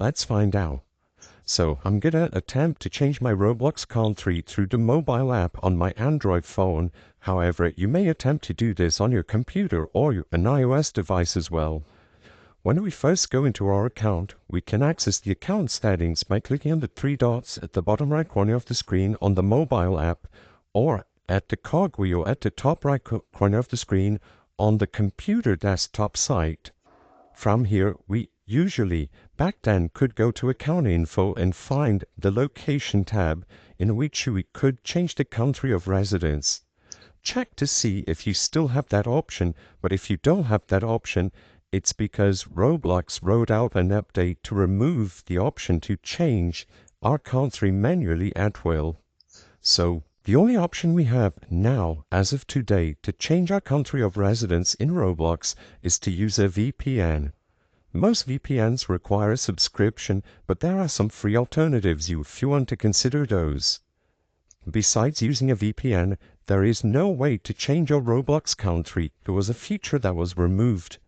Let's find out. So I'm gonna attempt to change my Roblox country through the mobile app on my Android phone. However, you may attempt to do this on your computer or an iOS device as well. When we first go into our account, we can access the account settings by clicking on the three dots at the bottom right corner of the screen on the mobile app, or at the cogwheel at the top right corner of the screen on the computer desktop site. From here, we usually, back then, could go to account info and find the location tab in which we could change the country of residence. Check to see if you still have that option, but if you don't have that option, it's because Roblox rolled out an update to remove the option to change our country manually at will. So, the only option we have now, as of today, to change our country of residence in Roblox is to use a VPN. Most VPNs require a subscription, but there are some free alternatives if you want to consider those. Besides using a VPN, there is no way to change your Roblox country. There was a feature that was removed